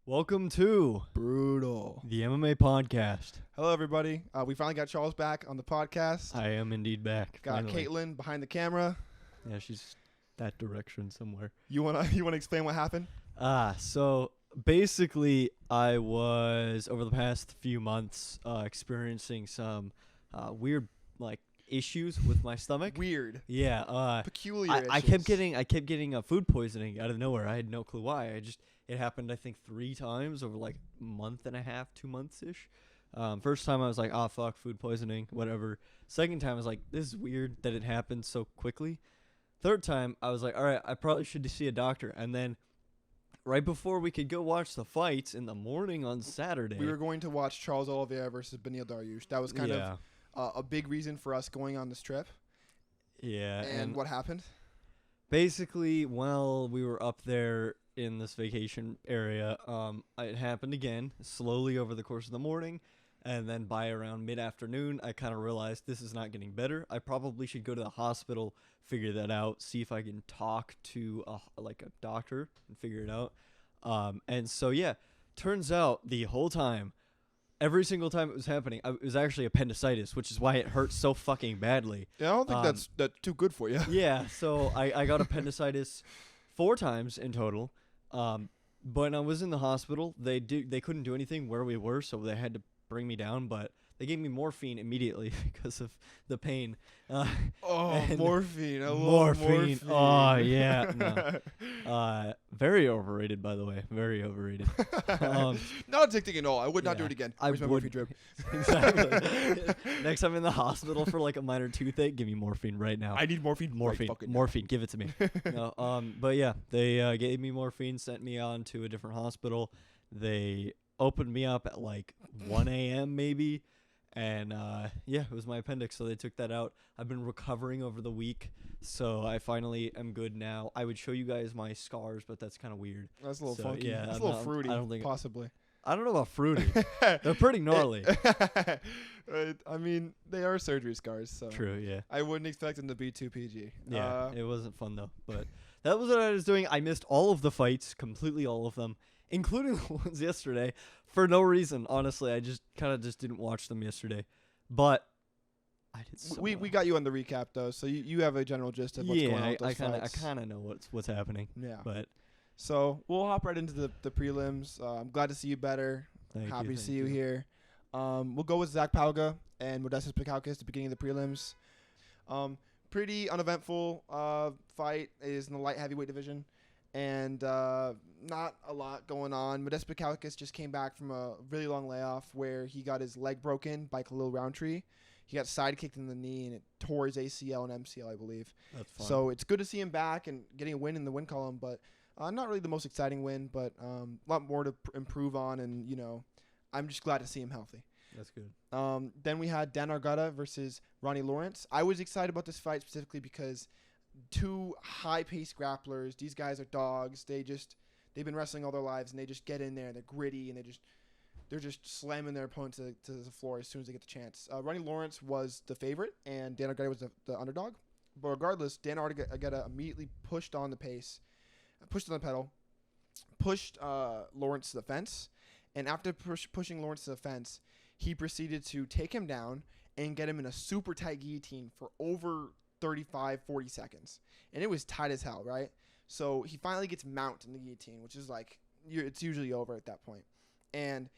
Welcome to Brutal. the MMA podcast. Hello, everybody. We finally got Charles back on the podcast. I am indeed back. Got finally. Kaitlin behind the camera. Yeah, she's that direction somewhere. You wanna explain what happened? So basically, I was over the past few months experiencing some weird issues with my stomach. Weird. Yeah. Peculiar. I kept getting food poisoning out of nowhere. I had no clue why. It happened, I think, 3 times over like a month and a half, 2 months ish. First time I was like, oh fuck, food poisoning, whatever. Second time I was like, this is weird that it happened so quickly. Third time I was like, all right, I probably should see a doctor. And then right before we could go watch the fights in the morning on Saturday, We were going to watch Charles Oliveira versus Beneil Dariush. That was kind of a big reason for us going on this trip. Yeah. And what happened? Basically, while we were up there in this vacation area, it happened again, slowly over the course of the morning, and then by around mid-afternoon, I kind of realized this is not getting better. I probably should go to the hospital, figure that out, see if I can talk to a doctor and figure it out. And so, yeah, turns out the whole time, every single time it was happening, it was actually appendicitis, which is why it hurt so fucking badly. Yeah, I don't think that's too good for you. Yeah, so I got appendicitis 4 times in total. But when I was in the hospital, they couldn't do anything where we were, so they had to bring me down. But they gave me morphine immediately because of the pain. Morphine! I love morphine. Oh yeah, no. Very overrated, by the way. Very overrated. Not addicting at all. I would not do it again. I Where's my would. morphine drip? Exactly. Next time in the hospital for like a minor toothache, give me morphine right now. I need morphine. Morphine, right fucking now. morphine, give it to me. No, but yeah, they gave me morphine, sent me on to a different hospital. They opened me up at like 1 a.m. maybe, and yeah, it was my appendix, so they took that out. I've been recovering over the week, so I finally am good now. I would show you guys my scars, but that's kind of weird. That's a little So, funky. yeah, That's I'm a little not- fruity. I don't think- possibly. I don't know about fruity. They're pretty gnarly. I mean, they are surgery scars, so True, yeah. I wouldn't expect them to be too PG. Yeah, it wasn't fun though. But that was what I was doing. I missed all of the fights, completely all of them, including the ones yesterday, for no reason. Honestly, I just didn't watch them yesterday. But I did so we well. got you on the recap though, so you have a general gist of what's going on with those I fights. kind of know what's happening. Yeah. But So we'll hop right into the prelims. I'm glad to see you better. Happy to see you here. We'll go with Zach Pauga and Modestas Pikalkis at the beginning of the prelims. Pretty uneventful fight. Is in the light heavyweight division, and not a lot going on. Modestas Pikalkis just came back from a really long layoff where he got his leg broken by Khalil Roundtree. He got sidekicked in the knee and it tore his ACL and MCL, I believe. that's fun. So it's good to see him back and getting a win in the win column, but not really the most exciting win, but a lot more to improve on, and I'm just glad to see him healthy. That's good. Then we had Dan Argueta versus Ronnie Lawrence. I was excited about this fight specifically because 2 high-paced grapplers. These guys are dogs. They've been wrestling all their lives, and they just get in there. They're gritty, and they're just slamming their opponent to the floor as soon as they get the chance. Ronnie Lawrence was the favorite, and Dan Argueta was the underdog. But regardless, Dan Argueta immediately pushed on the pace, pushed on the pedal, pushed Lawrence to the fence, and after pushing Lawrence to the fence, he proceeded to take him down and get him in a super tight guillotine for over 35, 40 seconds. And it was tight as hell, right? So he finally gets mount in the guillotine, which is like, it's usually over at that point. And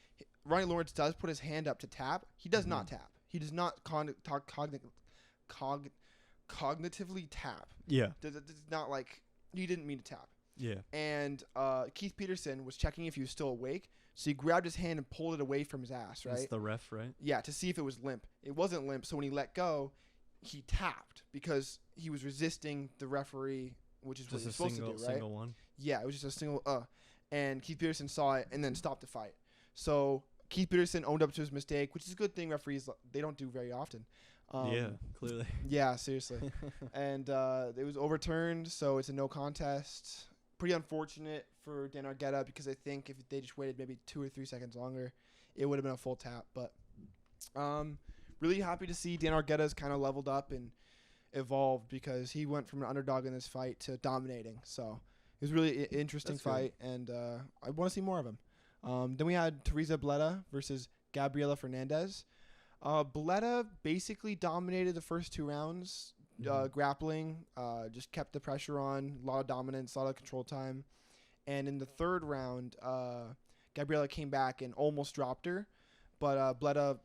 Ronnie Lawrence does put his hand up to tap. He does not tap. He does not cognitively tap. Yeah. It's not like, he didn't mean to tap. Yeah. And Keith Peterson was checking if he was still awake, so he grabbed his hand and pulled it away from his ass, right? That's the ref, right? Yeah, to see if it was limp. It wasn't limp, so when he let go, he tapped because he was resisting the referee, which is what you're supposed to do, right? Single one. Yeah, it was just a single and Keith Peterson saw it and then stopped the fight. So Keith Peterson owned up to his mistake, which is a good thing referees, they don't do very often. Yeah, clearly. Yeah, seriously. And it was overturned, so it's a no contest. Pretty unfortunate for Dan Argueta because I think if they just waited maybe 2 or 3 seconds longer, it would have been a full tap. But really happy to see Dan Argueta's kind of leveled up and evolved because he went from an underdog in this fight to dominating. So it was really an interesting fight, and I want to see more of him. Then we had Teresa Bleda versus Gabriela Fernandez. Bleda basically dominated the first 2 rounds, grappling, just kept the pressure on, a lot of dominance, a lot of control time. And in the 3rd round, Gabriela came back and almost dropped her. But Bleda,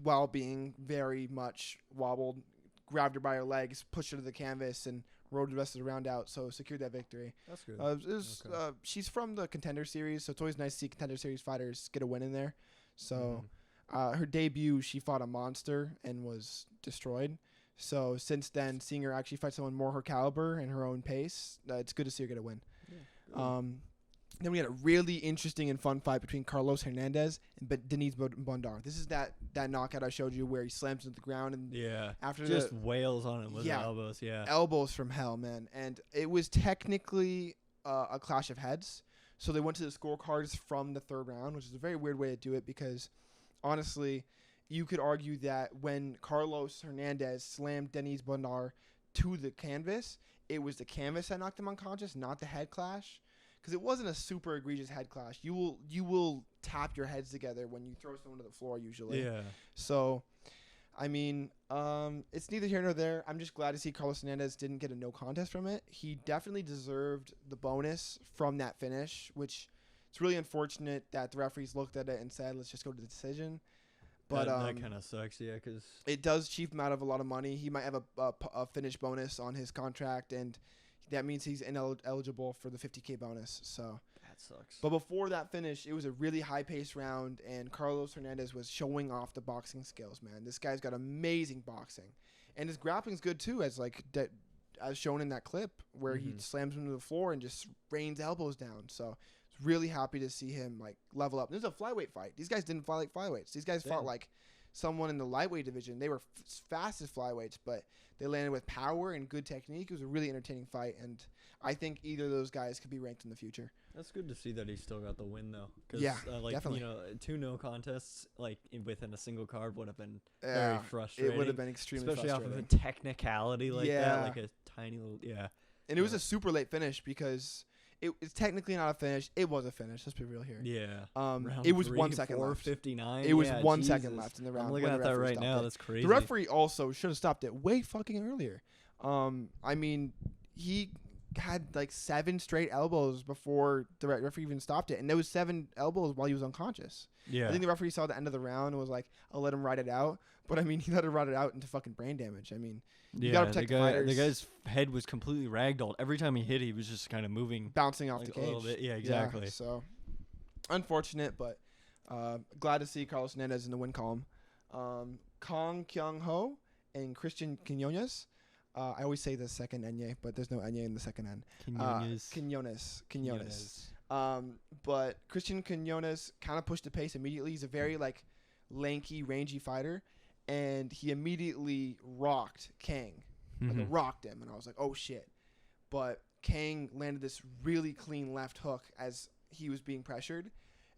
while being very much wobbled, grabbed her by her legs, pushed her to the canvas, and rode the rest of the round out, so secured that victory. That's good. Okay. She's from the Contender Series, so it's always nice to see Contender Series fighters get a win in there. So her debut, she fought a monster and was destroyed. So since then, seeing her actually fight someone more her caliber and her own pace, it's good to see her get a win. Yeah, then we had a really interesting and fun fight between Carlos Hernandez and Denise Bondar. This is that knockout I showed you where he slams into the ground and after just wails on him with the elbows. Yeah, elbows from hell, man. And it was technically a clash of heads. So they went to the scorecards from the 3rd round, which is a very weird way to do it because, honestly, you could argue that when Carlos Hernandez slammed Denise Bondar to the canvas, it was the canvas that knocked him unconscious, not the head clash. Because it wasn't a super egregious head clash. You will tap your heads together when you throw someone to the floor usually. Yeah. So, I mean, it's neither here nor there. I'm just glad to see Carlos Hernandez didn't get a no contest from it. He definitely deserved the bonus from that finish, which it's really unfortunate that the referees looked at it and said, let's just go to the decision. But that kind of sucks, yeah, because it does cheap him out of a lot of money. He might have a finish bonus on his contract, and that means he's ineligible for the $50K bonus. So that sucks. But before that finish, it was a really high-paced round, and Carlos Hernandez was showing off the boxing skills, man. This guy's got amazing boxing. And his grappling's good, too, as shown in that clip where he slams him to the floor and just rains elbows down. So it's really happy to see him level up. This is a flyweight fight. These guys didn't fight like flyweights. These guys fought like someone in the lightweight division. They were fast as flyweights, but they landed with power and good technique. It was a really entertaining fight, and I think either of those guys could be ranked in the future. That's good to see that he still got the win, though. Yeah, definitely. 2 no contests within a single card would have been very frustrating. It would have been extremely frustrating. Especially off of a technicality like that, like a tiny little, And it was a super late finish because it's technically not a finish. It was a finish. Let's be real here. Yeah. It was 1 second left. 4:59. It was 1 second left in the round. I'm looking at that right now. That's crazy. The referee also should have stopped it way fucking earlier. I mean, he had 7 straight elbows before the referee even stopped it, and there was 7 elbows while he was unconscious. Yeah. I think the referee saw the end of the round and was like, "I'll let him ride it out." But I mean, he let him ride it out into fucking brain damage. I mean, you gotta protect the fighters. The guy's head was completely ragdolled. Every time he hit, he was just kind of moving, bouncing off the cage a little bit. Yeah, exactly. Yeah, so unfortunate, but glad to see Carlos Hernandez in the win column. Kong Kyung Ho and Christian Quinones. I always say the second Enye, but there's no Enye in the second N. Quinones. But Christian Quinones kind of pushed the pace immediately. He's a very lanky, rangy fighter, and he immediately rocked Kang. Rocked him, and I was like, oh shit. But Kang landed this really clean left hook as he was being pressured.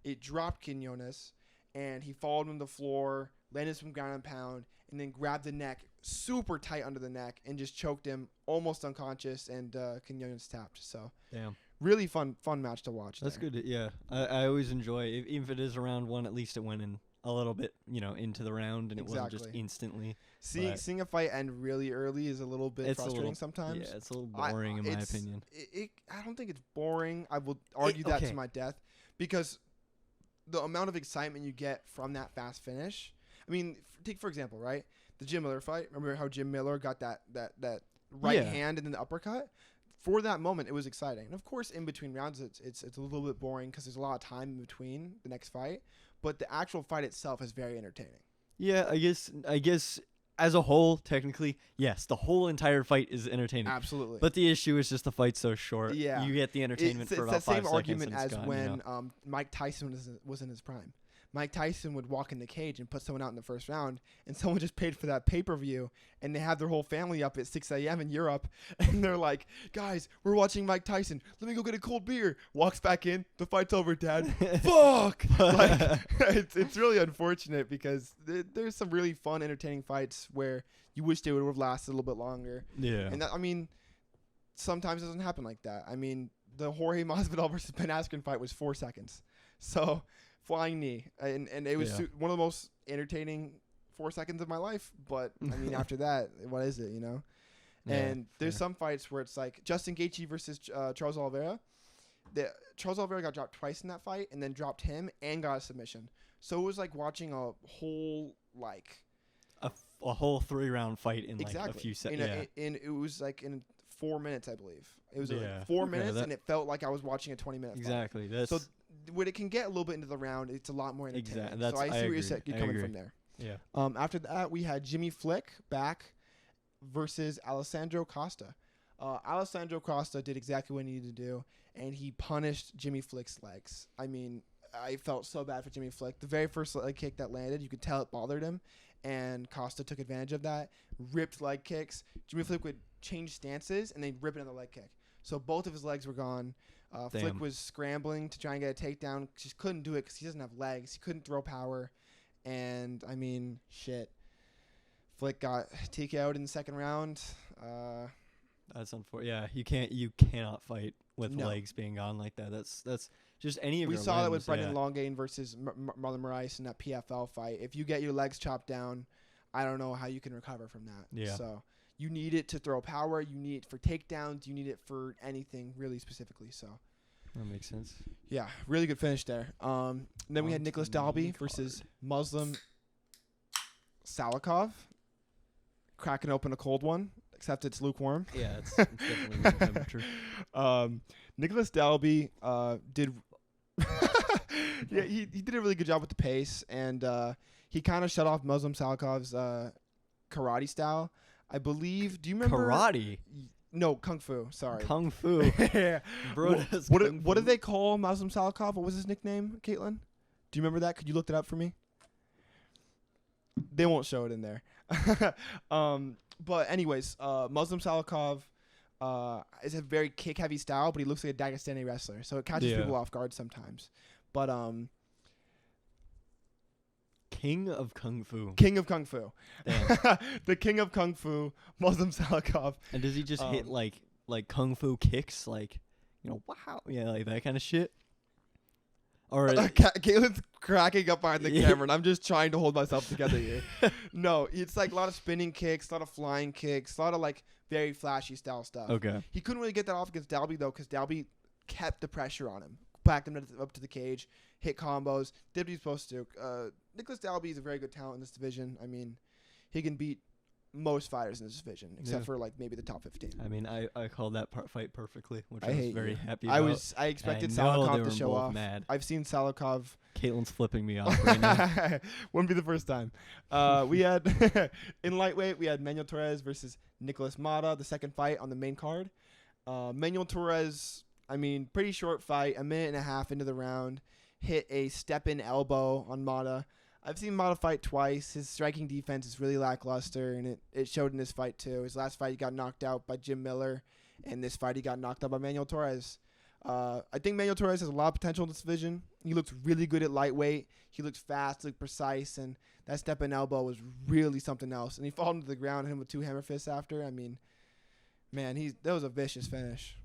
It dropped Quinones, and he followed him to the floor, landed some ground and pound, and then grabbed the neck super tight under the neck and just choked him almost unconscious, and Quinones tapped. So damn, really fun match to watch. That's good. Yeah, I always enjoy, even if it is a round 1, at least it went in a little bit, into the round, and it wasn't just instantly. Seeing a fight end really early is a little bit frustrating sometimes. Yeah, it's a little boring in my opinion. I don't think it's boring. I will argue that to my death, because the amount of excitement you get from that fast finish. I mean, take for example, right? The Jim Miller fight. Remember how Jim Miller got that right hand and then the uppercut? For that moment, it was exciting. And of course, in between rounds, it's a little bit boring because there's a lot of time in between the next fight. But the actual fight itself is very entertaining. Yeah, I guess as a whole, technically, yes, the whole entire fight is entertaining. Absolutely. But the issue is just the fight's so short. Yeah. You get the entertainment for about 5 seconds. It's the same argument as when Mike Tyson was in his prime. Mike Tyson would walk in the cage and put someone out in the first round, and someone just paid for that pay-per-view, and they have their whole family up at 6 a.m. in Europe, and they're like, guys, we're watching Mike Tyson. Let me go get a cold beer. Walks back in. The fight's over, Dad. Fuck! It's really unfortunate because there's some really fun, entertaining fights where you wish they would have lasted a little bit longer. Yeah. And sometimes it doesn't happen like that. I mean, the Jorge Masvidal versus Ben Askren fight was 4 seconds. So flying knee, and it was Yeah. one of the most entertaining 4 seconds of my life. But I mean, after that, what is it? Yeah, And there's fair. some fights where it's like Justin Gaethje versus Charles Oliveira. Charles Oliveira got dropped twice in that fight, and then dropped him and got a submission. So it was like watching a whole like A whole 3-round fight in exactly like a few seconds. in it was like in 4 minutes, I believe. It was Yeah. like 4 Okay, minutes, and it felt like I was watching a 20-minute fight. Exactly. That's So when it can get a little bit into the round, it's a lot more entertaining. Exactly. That's So I see I where agree. you're I coming agree. from there. Yeah. After that, we had Jimmy Flick back versus Alessandro Costa. Alessandro Costa did exactly what he needed to do, and he punished Jimmy Flick's legs. I mean, I felt so bad for Jimmy Flick. The very first leg kick that landed, you could tell it bothered him, and Costa took advantage of that, ripped leg kicks. Jimmy Flick would change stances, and they'd rip another leg kick. So both of his legs were gone. Flick Damn. was scrambling to try and get a takedown. Just couldn't do it because he doesn't have legs. He couldn't throw power. And, I mean, shit. Flick got TKO'd in the second round. That's unfortunate. Yeah, you cannot fight with No. legs being gone like that. That's just any of We your saw that with limbs, Brendan yeah. Longane versus Marlon Moraes in that PFL fight. If you get your legs chopped down, I don't know how you can recover from that. Yeah. So you need it to throw power. You need it for takedowns. You need it for anything really specifically. So, That makes sense. yeah, really good finish there. Then we had On to Nicholas the main Dalby card. versus Muslim Salikov. Cracking open a cold one, except it's lukewarm. Yeah, it's definitely room temperature. Nicholas Dalby did yeah, he did a really good job with the pace, and he kind of shut off Muslim Salikov's karate style. I believe. Do you remember Karate, No, kung fu. Sorry. kung fu, Yeah. bro. Does kung What fu. did they call Muslim Salikov? What was his nickname, Kaitlin? Do you remember that? Could you look that up for me? They won't show it in there. But anyways, Muslim Salikov is a very kick-heavy style, but he looks like a Dagestani wrestler, so it catches Yeah. people off guard sometimes. But King of kung fu? King of Kung Fu. Damn. The King of Kung Fu, Muslim Salikov. And does he just hit Um, like kung fu kicks, like, wow, yeah, like that kind of shit? Or Caitlin's cracking up behind the Yeah. camera, and I'm just trying to hold myself together here. No, it's like a lot of spinning kicks, a lot of flying kicks, a lot of like very flashy style stuff. okay, He couldn't really get that off against Dalby though, because Dalby kept the pressure on him, backed him up to the cage, hit combos, did what he's supposed to. Nicholas Dalby is a very good talent in this division. I mean, he can beat most fighters in this division, except Yeah. for like maybe the top 15. I mean, I called that fight perfectly, which I I was hate very you. happy I about. expected I know they Salikov were to show both off. mad. I've seen Salikov. Caitlin's flipping me off right now. Wouldn't be the first time. We had in lightweight, we had Manuel Torres versus Nicolas Mata, the second fight on the main card. Manuel Torres, I mean, pretty short fight, a minute and a half into the round, hit a step-in elbow on Mata. I've seen Mata fight twice. His striking defense is really lackluster, and it showed in this fight too. His last fight, he got knocked out by Jim Miller, and this fight, he got knocked out by Manuel Torres. I think Manuel Torres has a lot of potential in this division. He looked really good at lightweight. He looked fast, looked precise, and that step-in elbow was really something else. And he fell into the ground and hit him with two hammer fists after. I mean, man, that was a vicious finish.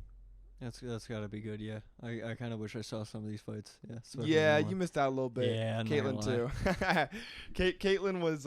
That's gotta be good. Yeah, I kind of wish I saw some of these fights. Yeah. especially Yeah, the one. you missed out a little bit. Yeah, I'm not Kaitlin gonna too. Kaitlin was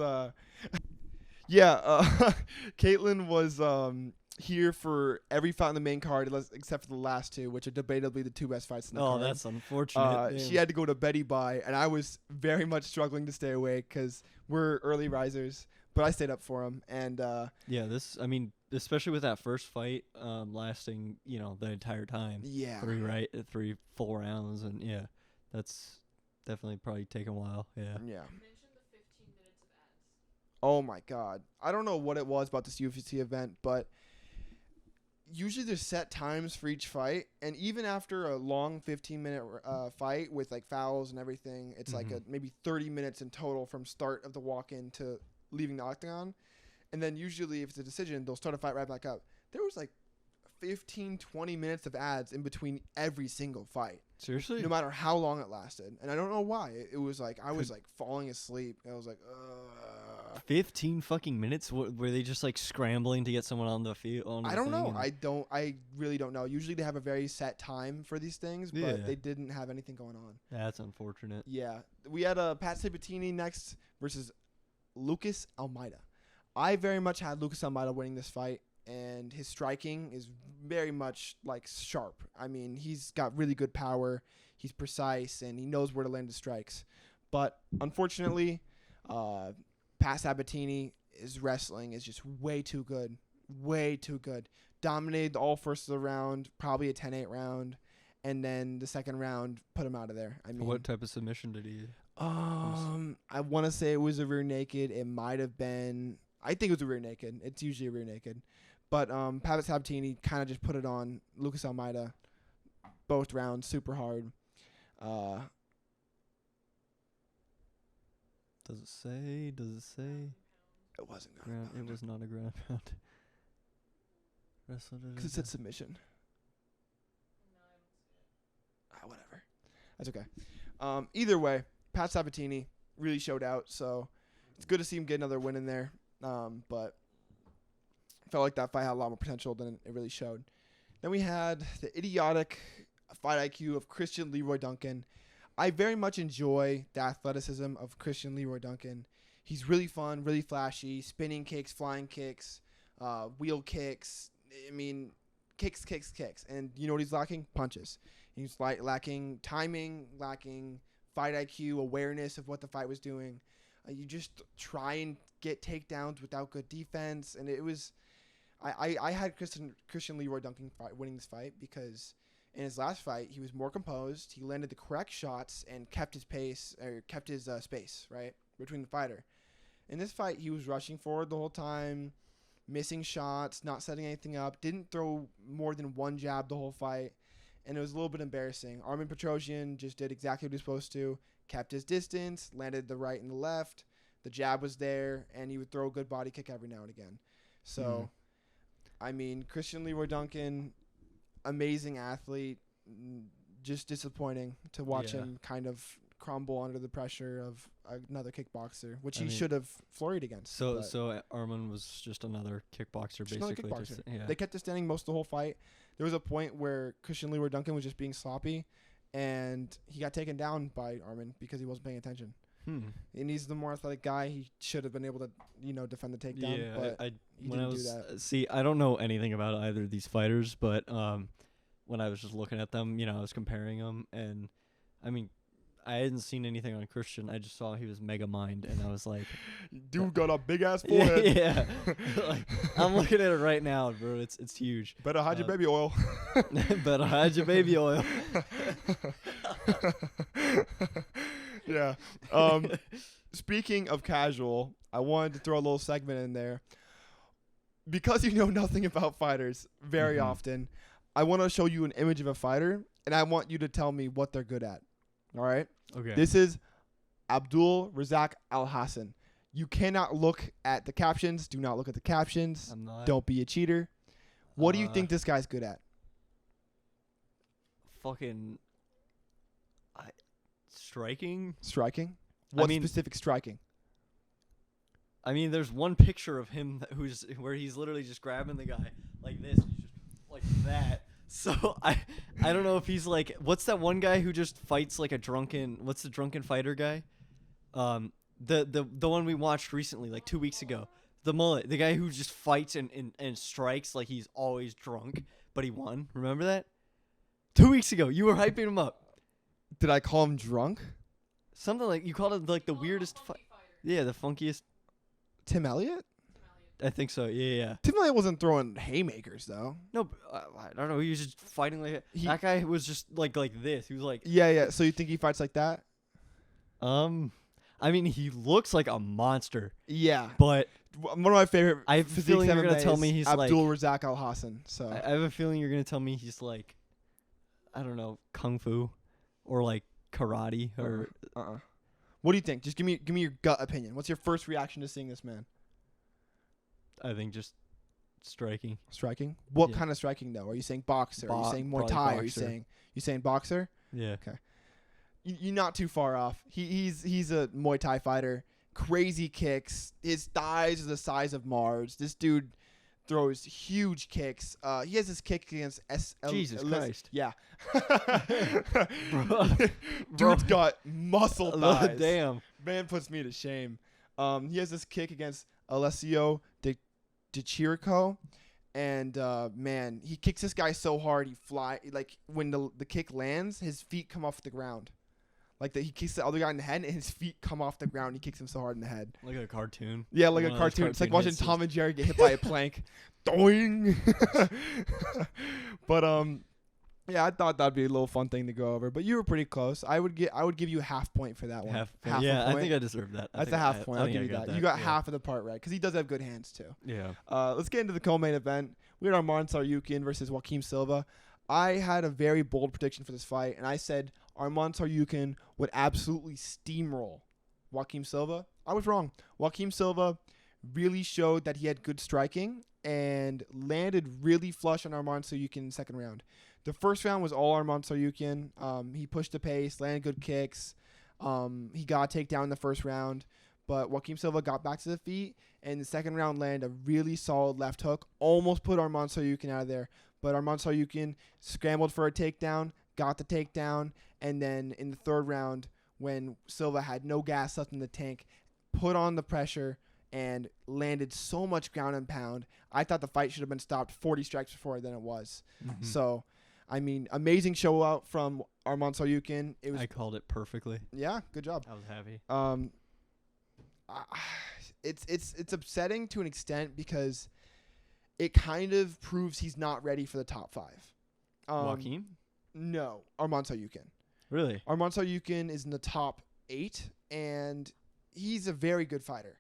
Kaitlin was here for every fight on the main card except for the last two, which are debatably the two best fights in the Oh, card. that's unfortunate. She Damn. had to go to Betty Bye, and I was very much struggling to stay awake because we're early risers. But I stayed up for him, and Yeah, I mean, especially with that first fight, lasting, the entire time. yeah, 3 full rounds, and yeah, that's definitely probably taken a while. Yeah. yeah. Oh my God, I don't know what it was about this UFC event, but usually there's set times for each fight, and even after a long 15-minute fight with like fouls and everything, it's like maybe 30 minutes in total from start of the walk-in to leaving the octagon. And then usually if it's a decision, they'll start a fight right back up. There was like 15, 20 minutes of ads in between every single fight, Seriously? no matter how long it lasted. And I don't know why. It was like I was like falling asleep. I was like, 15 fucking minutes? Were they just like scrambling to get someone on the field? I don't know. I really don't know. Usually they have a very set time for these things, but they didn't have anything going on. That's unfortunate. Yeah. We had Pat Sabatini next versus Lucas Almeida. I very much had Lucas Almeida winning this fight, and his striking is very much like sharp. I mean, he's got really good power. He's precise, and he knows where to land his strikes. But unfortunately, Pat Sabatini, his wrestling is just way too good. Way too good. Dominated all first of the round, probably a 10-8 round. And then the second round put him out of there. I mean, what type of submission did he? I want to say it was a rear naked. It might have been. I think it was a rear naked. It's usually a rear naked. But Pat Sabatini kind of just put it on Lucas Almeida. Both rounds, super hard. Does it say? It wasn't ground. It was not a ground pound. Because it said submission. Whatever. That's okay. Either way, Pat Sabatini really showed out, so it's good to see him get another win in there. But felt like that fight had a lot more potential than it really showed. Then we had the idiotic fight IQ of Christian Leroy Duncan. I very much enjoy the athleticism of Christian Leroy Duncan. He's really fun, really flashy, spinning kicks, flying kicks, wheel kicks. I mean, kicks. And you know what he's lacking? Punches. He's lacking timing, lacking fight IQ, awareness of what the fight was doing. You just try and get takedowns without good defense. And it was... I had Christian Leroy Duncan winning this fight because in his last fight, he was more composed. He landed the correct shots and kept his pace, or kept his space, right, between the fighter. In this fight, he was rushing forward the whole time, missing shots, not setting anything up, didn't throw more than one jab the whole fight, and it was a little bit embarrassing. Armen Petrosian just did exactly what he was supposed to, kept his distance, landed the right and the left, the jab was there, and he would throw a good body kick every now and again. So... I mean, Christian Leroy Duncan, amazing athlete, just disappointing to watch him kind of crumble under the pressure of another kickboxer, which he should have flurried against. So Arman was just another kickboxer, basically. Another kickboxer. They kept it standing most of the whole fight. There was a point where Christian Leroy Duncan was just being sloppy, and he got taken down by Arman because he wasn't paying attention. And he's the more athletic guy. He should have been able to, defend the takedown. Yeah, but he didn't do that. See, I don't know anything about either of these fighters, but when I was just looking at them, I was comparing them, and I mean, I hadn't seen anything on Christian. I just saw he was mega mind, and I was like, dude got a big ass forehead. Yeah. Like, I'm looking at it right now, bro. It's huge. Better hide your baby oil. Better hide your baby oil. Yeah. Speaking of casual, I wanted to throw a little segment in there. Because you know nothing about fighters very often, I want to show you an image of a fighter, and I want you to tell me what they're good at. All right? Okay. This is Abdul Razak Al Hassan. You cannot look at the captions. Do not look at the captions. I'm not. Don't be a cheater. What do you think this guy's good at? Fucking... Striking? Striking? What specific striking? I mean, there's one picture of him where he's literally just grabbing the guy like this. He's just like that. So I don't know if he's like, what's that one guy who just fights like a drunken, what's the drunken fighter guy? The one we watched recently, like 2 weeks ago. The mullet, the guy who just fights and strikes like he's always drunk, but he won. Remember that? 2 weeks ago, you were hyping him up. Did I call him drunk? Something like, you called it like the weirdest fight. Yeah, the funkiest. Tim Elliott? I think so. Yeah. Tim Elliott wasn't throwing haymakers though. No, I don't know. He was just fighting like that guy was just like this. He was like. Yeah. So you think he fights like that? I mean, he looks like a monster. Yeah. But one of my favorite. I have a feeling you're gonna tell me he's Abdul Razak Al Hassan. So I have a feeling you're gonna tell me he's like, I don't know, kung fu, or like karate, or. What do you think? Just give me your gut opinion. What's your first reaction to seeing this man? I think just striking. Striking? What kind of striking though? Are you saying boxer? Are you saying Muay Thai? Are you saying boxer? Yeah. Okay. You're not too far off. He's a Muay Thai fighter. crazy kicks. His thighs are the size of Mars. This dude throws huge kicks. He has this kick against Jesus Christ. Yeah. Bro. Dude's got muscle thighs. Damn. Man puts me to shame. He has this kick against Alessio De Chirico. And, man, he kicks this guy so hard, like, when the kick lands, his feet come off the ground. Like, he kicks the other guy in the head, and his feet come off the ground. He kicks him so hard in the head. Like a cartoon. Yeah, like a cartoon. It's like watching Tom and Jerry get hit by a plank. Doing. But, yeah, I thought that'd be a little fun thing to go over. But you were pretty close. I would give you a half point for that one. Half a point. I think I deserve that. That's a half point. I'll give you that. You got half of the part right because he does have good hands too. Yeah. Let's get into the co-main event. We had Arman Tsarukyan versus Joaquim Silva. I had a very bold prediction for this fight, and I said Arman Tsarukyan would absolutely steamroll Joaquim Silva. I was wrong. Joaquim Silva really showed that he had good striking and landed really flush on Arman Tsarukyan in the second round. The first round was all Arman Tsarukyan. He pushed the pace, landed good kicks. He got a takedown in the first round, but Joaquim Silva got back to the feet, and the second round landed a really solid left hook. Almost put Arman Tsarukyan out of there, but Arman Tsarukyan scrambled for a takedown, got the takedown, and then in the third round, when Silva had no gas left in the tank, put on the pressure and landed so much ground and pound. I thought the fight should have been stopped 40 strikes before than it was. Mm-hmm. So, I mean, amazing show out from Arman Tsarukyan. I called it perfectly. Yeah, good job. I was happy. It's upsetting to an extent because it kind of proves he's not ready for the top 5. Joaquim? No, Arman Tsarukyan. Really? Arman Tsarukyan is in the top 8, and he's a very good fighter.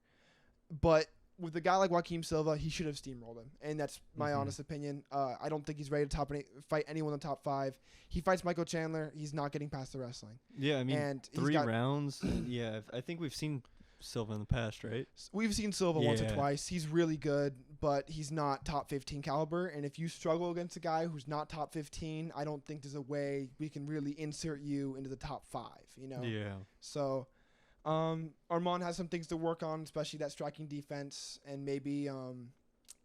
But with a guy like Joaquim Silva, he should have steamrolled him, and that's my honest opinion. I don't think he's ready to fight anyone in the top 5. He fights Michael Chandler. He's not getting past the wrestling. Yeah, I mean, and 3 rounds. Yeah, I think we've seen Silva in the past, right? We've seen Silva once or twice. He's really good, but he's not top 15 caliber. And if you struggle against a guy who's not top 15, I don't think there's a way we can really insert you into the top 5, you know? Yeah. So Arman has some things to work on, especially that striking defense and maybe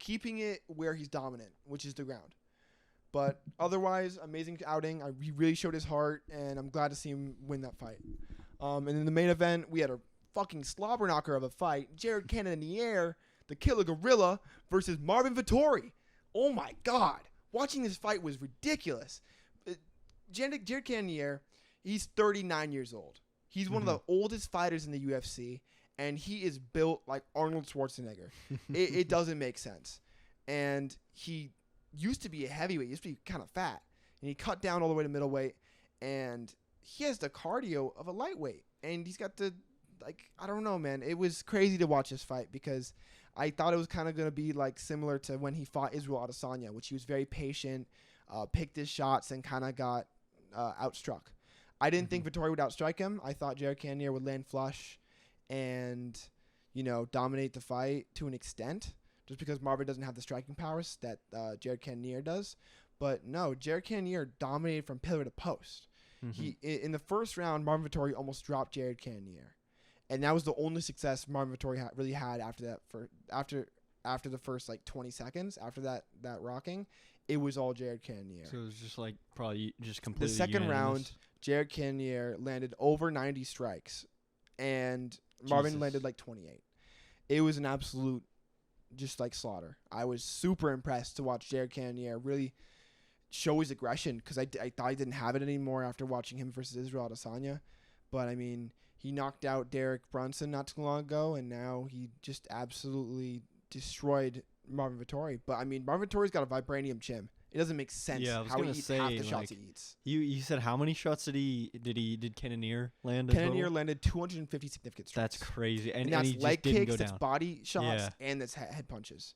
keeping it where he's dominant, which is the ground. But otherwise, amazing outing. He really showed his heart, and I'm glad to see him win that fight. And in the main event, we had a fucking slobber knocker of a fight. Jared Cannonier, the Killa Gorilla, versus Marvin Vettori. Oh my God. Watching this fight was ridiculous. Jared Cannonier, he's 39 years old. He's one of the oldest fighters in the UFC, and he is built like Arnold Schwarzenegger. It doesn't make sense. And he used to be a heavyweight. He used to be kind of fat. And he cut down all the way to middleweight, and he has the cardio of a lightweight. And he's got the, like, I don't know, man. It was crazy to watch this fight because I thought it was kind of going to be like similar to when he fought Israel Adesanya, which he was very patient, picked his shots, and kind of got outstruck. I didn't think Vettori would outstrike him. I thought Jared Cannonier would land flush and, you know, dominate the fight to an extent, just because Marvin doesn't have the striking powers that Jared Cannonier does. But no, Jared Cannonier dominated from pillar to post. He in the first round, Marvin Vettori almost dropped Jared Cannonier, and that was the only success Marvin Vettori really had after that. After the first like 20 seconds after that rocking, it was all Jared Cannonier. So it was just like probably just completely. The second unanimous. round, Jared Cannonier landed over 90 strikes, and Marvin landed like 28. It was an absolute just like slaughter. I was super impressed to watch Jared Cannonier really show his aggression because I thought he didn't have it anymore after watching him versus Israel Adesanya. But, I mean, he knocked out Derek Brunson not too long ago, and now he just absolutely destroyed Marvin Vettori. But, I mean, Marvin Vettori's got a vibranium chin. It doesn't make sense how he eats half the shots he eats. You said how many shots did Cannonier land? Cannonier landed 250 significant strikes. That's crazy. And that's he leg just didn't kicks, go that's down. body shots, and that's head punches.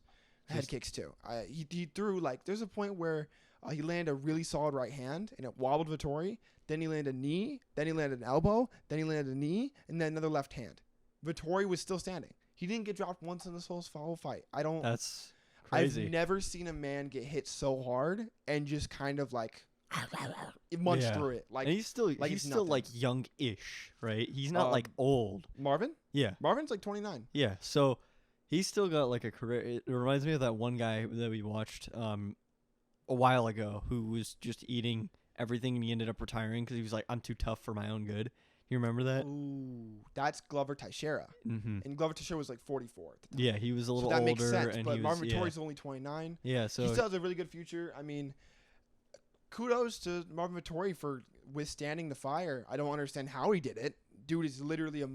Head kicks, too. He threw, like, there's a point where he landed a really solid right hand, and it wobbled Vettori. Then he landed a knee. Then he landed an elbow. Then he landed a knee, and then another left hand. Vettori was still standing. He didn't get dropped once in this whole fight. That's crazy. I've never seen a man get hit so hard and just kind of like munch Yeah. through it. Like And he's still it's still nothing. like young-ish, right? He's not like old. Marvin. Yeah. Marvin's like 29. Yeah. So he's still got like a career. It reminds me of that one guy that we watched a while ago who was just eating everything and he ended up retiring because he was like, I'm too tough for my own good. You remember that? Ooh, that's Glover Teixeira. Mm-hmm. And Glover Teixeira was like 44 at the time. Yeah, he was a little so that older. makes sense. And But he Marvin was, Vettori's only 29. Yeah, so He still has a really good future. I mean, kudos to Marvin Vettori for withstanding the fire. I don't understand how he did it. Dude is literally a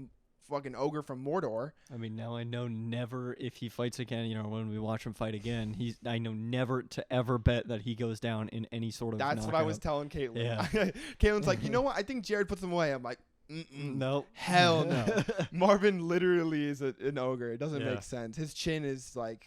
fucking ogre from Mordor. I mean, now I know never if he fights again, you know, when we watch him fight again, I know never to ever bet that he goes down in any sort of That's knockout. what I was telling Kaitlin. Yeah. Caitlin's like, you know what? I think Jared puts him away. I'm like, No. hell no. Marvin literally is an ogre. It doesn't Yeah. make sense. His chin is like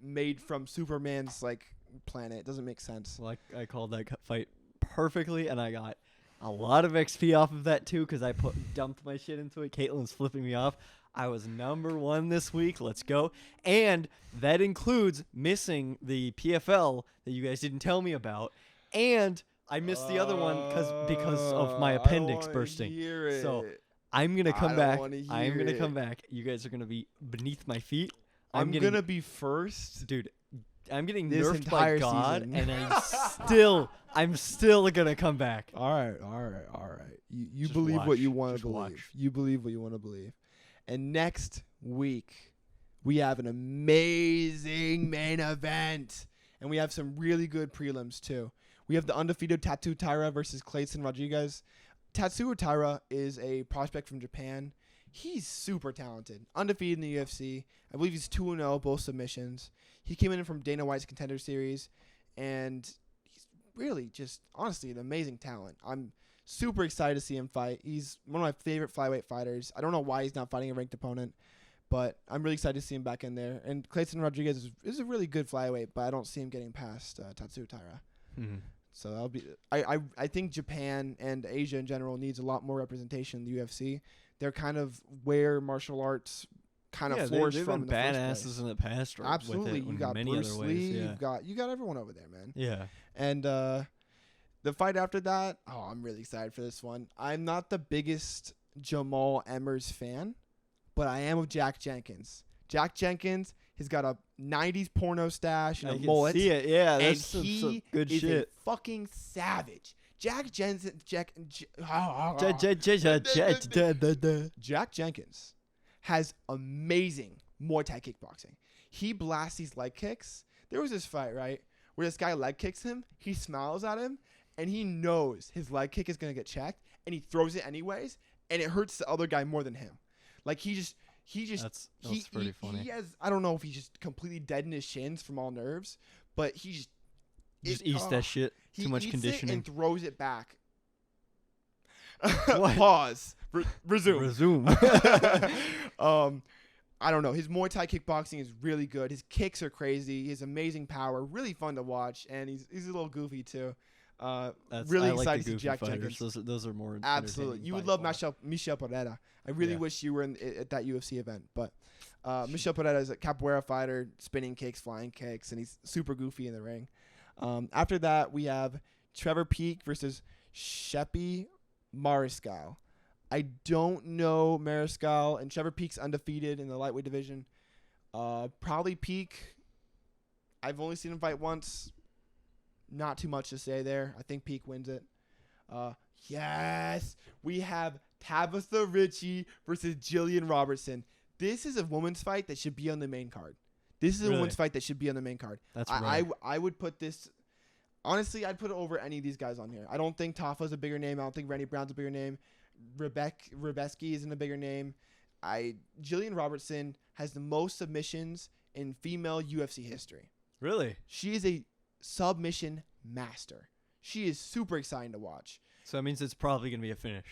made from Superman's like planet. It doesn't make sense. Like I called that fight perfectly, and I got a lot of XP off of that too because I dumped my shit into it. Caitlin's flipping me off. I was number 1 this week. Let's go. And that includes missing the PFL that you guys didn't tell me about. And I missed the other one because of my appendix bursting. So I'm going to come back. I'm going to come back. You guys are going to be beneath my feet. I'm going to be first. Dude, I'm getting This nerfed by entire God, season. and I'm still going to come back. All right. You Just believe watch. what you want to Just believe. watch. You believe what you want to believe. And next week, we have an amazing main event. And we have some really good prelims, too. We have the undefeated Tattoo Taira versus Kaitlin Rodriguez. Tattoo Taira is a prospect from Japan. He's super talented. Undefeated in the UFC. I believe he's 2-0, both submissions. He came in from Dana White's Contender Series. And he's really just, honestly, an amazing talent. I'm super excited to see him fight. He's one of my favorite flyweight fighters. I don't know why he's not fighting a ranked opponent, but I'm really excited to see him back in there. And Kaitlin Rodriguez is a really good flyweight, but I don't see him getting past Tattoo Taira. Mm-hmm. So that'll be. I think Japan and Asia in general needs a lot more representation in the UFC. They're kind of where martial arts kind of flourished they've from been in the first place. badasses in the past. Absolutely, with it you in got many Bruce other ways. Lee. Yeah. You got everyone over there, man. Yeah. And the fight after that, I'm really excited for this one. I'm not the biggest Jamal Emmers fan, but I am of Jack Jenkins. Jack Jenkins has got a 90s porno stash and I a can mullet. see it. Yeah, And that's some he good is shit. a fucking savage. Jack Jenkins has amazing Muay Thai kickboxing. He blasts these leg kicks. There was this fight, right, where this guy leg kicks him. He smiles at him, and he knows his leg kick is going to get checked, and he throws it anyways, and it hurts the other guy more than him. Like, that's pretty funny. He has, I don't know if he's just completely dead in his shins from all nerves, but he just Eats that shit. he Too much eats conditioning. it and throws it back. What? Pause. Resume. Resume. I don't know. His Muay Thai kickboxing is really good. His kicks are crazy. He has amazing power. Really fun to watch, and he's a little goofy too. Really I like excited the to see goofy Jack fighters. Jenkins. Those are more Absolutely, entertaining you would by love far. Michel Pereira. I really Yeah. wish you were at that UFC event, but Michel Pereira is a capoeira fighter, spinning kicks, flying kicks, and he's super goofy in the ring. After that, we have Trevor Peek versus Sheppy Mariscal. I don't know Mariscal, and Trevor Peek's undefeated in the lightweight division. Probably Peek. I've only seen him fight once. Not too much to say there. I think Peek wins it. Yes, we have Tabitha Ritchie versus Jillian Robertson. This is a women's fight that should be on the main card. This is a Really? women's fight that should be on the main card. That's I would put this. Honestly, I'd put it over any of these guys on here. I don't think Tafa's a bigger name. I don't think Randy Brown's a bigger name. Ribeski isn't a bigger name. Jillian Robertson has the most submissions in female UFC history. Really? She is a submission master. She is super exciting to watch. So that means it's probably gonna be a finish.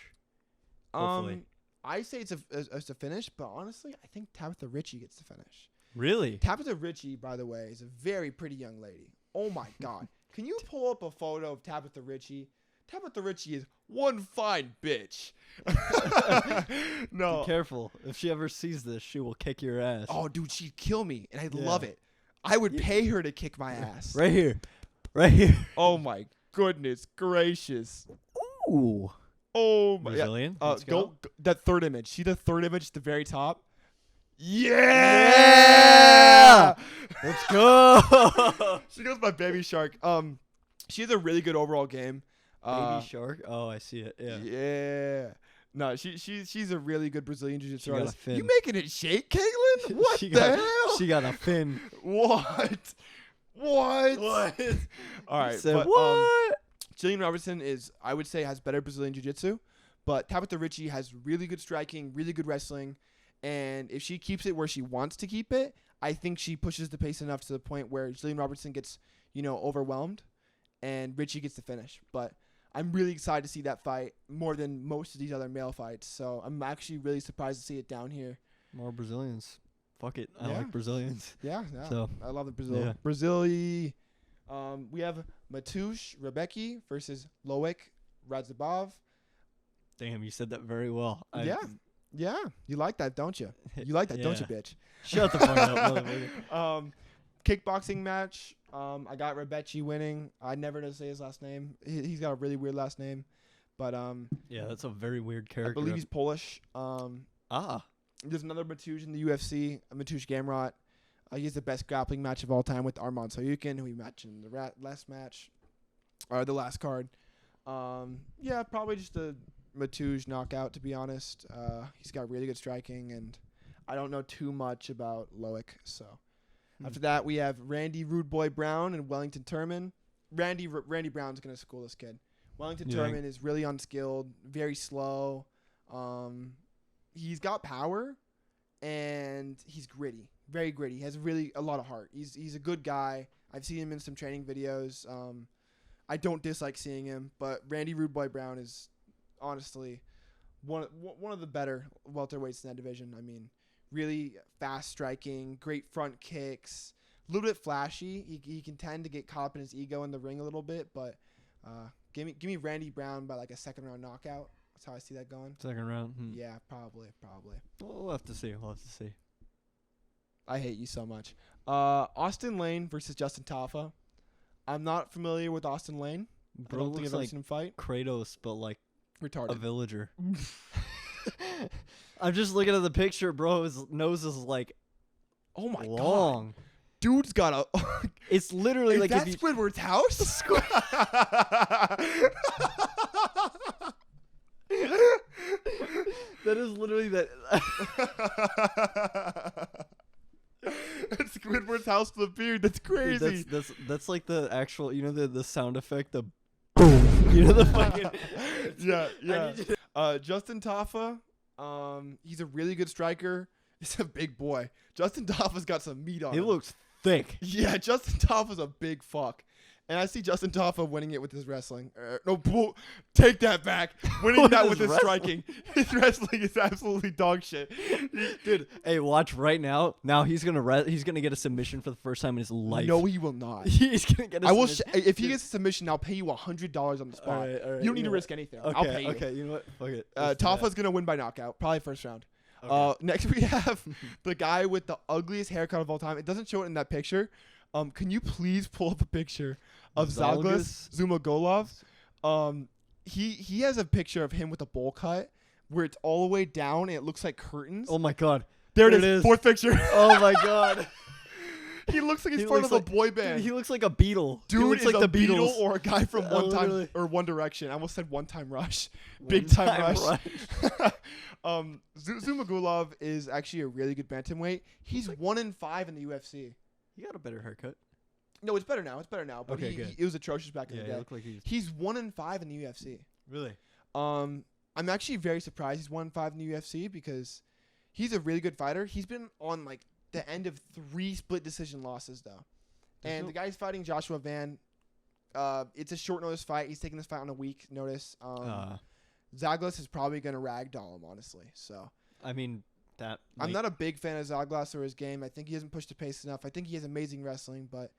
Hopefully. I say it's a finish, but honestly, I think Tabitha Ritchie gets the finish. Really? Tabitha Ritchie, by the way, is a very pretty young lady. Oh my God. Can you pull up a photo of Tabitha Ritchie? Tabitha Ritchie is one fine bitch. No. Be careful. If she ever sees this, she will kick your ass. Oh, dude, she'd kill me, and I Yeah. love it. I would pay her to kick my ass. Right here. Right here. Oh my goodness gracious. Ooh. Oh my. Brazilian. Yeah. Let's go. Go that third image. See the third image at the very top. Yeah. Let's go. She goes by Baby Shark. She has a really good overall game. Baby Shark. Oh, I see it. Yeah. Yeah. No, she's a really good Brazilian jiu-jitsu She got a artist. fin. You making it shake, Kaitlin? What She the got- hell? She got a fin. What? All right. Said, but, what? Jillian Robertson is, I would say, has better Brazilian jiu-jitsu, but Tabitha Ricci has really good striking, really good wrestling, and if she keeps it where she wants to keep it, I think she pushes the pace enough to the point where Jillian Robertson gets, overwhelmed, and Ricci gets the finish. But I'm really excited to see that fight more than most of these other male fights, so I'm actually really surprised to see it down here. More Brazilians. Fuck it. I Yeah. like Brazilians. Yeah. So, I love the Brazil. yeah. Brazil. We have Matush Rebecki versus Loic Radzhabov. Damn, you said that very well. Yeah. You like that, don't you? You like that, don't you, bitch? Shut the fuck up, motherfucker. Kickboxing match. I got Rebecki winning. I never know to say his last name. He's got a really weird last name, but Yeah, that's a very weird character. I believe he's Polish. There's another Matush in the UFC, Matush Gamrot. He has the best grappling match of all time with Arman Soyukin, who he matched in the last match, or the last card. Yeah, probably just a Matush knockout, to be honest. He's got really good striking, and I don't know too much about Loic. So after that, we have Randy Rude Boy Brown and Wellington Turman. Randy Brown's gonna school this kid. Wellington Turman is really unskilled, very slow. He's got power, and he's gritty, very gritty. He has really a lot of heart. He's a good guy. I've seen him in some training videos. I don't dislike seeing him, but Randy Rude Boy Brown is honestly one of the better welterweights in that division. I mean, really fast striking, great front kicks, a little bit flashy. He can tend to get caught up in his ego in the ring a little bit, but give me Randy Brown by like a second round knockout. That's how I see that going. Second round. Yeah, probably. We'll have to see. I hate you so much. Austin Lane versus Justin Tafa. I'm not familiar with Austin Lane. Bro I don't think looks I've ever like seen him fight. Kratos, but like Retarded. a villager. I'm just looking at the picture, bro. His nose is like Oh my god. long. Dude's got a It's literally Is like that if you, Squidward's house? that is literally that. It's Squidward's house with a beard. That's crazy. That's like the actual, the sound effect, the boom. The fucking. Yeah. Justin Tafa, he's a really good striker. He's a big boy. Justin Tafa's got some meat on him. He looks thick. Yeah, Justin Tafa's a big fuck. And I see Justin Tafa winning it with his wrestling. Take that back. Winning that with his striking. His wrestling is absolutely dog shit. Dude, hey, watch right now. Now he's gonna get a submission for the first time in his life. No, he will not. He's gonna get a submission. If he gets a submission, I'll pay you $100 on the spot. All right, you don't need to risk anything. Okay, I'll pay you. Okay, you know what? Fuck it. Tafa's going to win by knockout. Probably first round. Okay. Next we have the guy with the ugliest haircut of all time. It doesn't show it in that picture. Can you please pull up a picture of Zaglas Zumagulov? He has a picture of him with a bowl cut where it's all the way down and it looks like curtains. Oh my god. There it is. Fourth picture. Oh my god. He looks like he's part of a boy band. Dude, he looks like a Beatle. Dude, he looks is like a the Beatles. Beatle or a guy from One Direction. I almost said One Time Rush. Big Time Rush. Zumagulov is actually a really good bantamweight. He's 1-5 in the UFC. He got a better haircut. No, it's better now. But Okay, good. it was atrocious back in the day. He looked like He's 1-5 in the UFC. Really? I'm actually very surprised he's 1-5 in the UFC because he's a really good fighter. He's been on like the end of 3 split decision losses though. The guy's fighting Joshua Van. It's a short notice fight. He's taking this fight on a week notice. Zaglas is probably going to ragdoll him, honestly. So I mean, I'm not a big fan of Zaglas or his game. I think he hasn't pushed the pace enough. I think he has amazing wrestling, but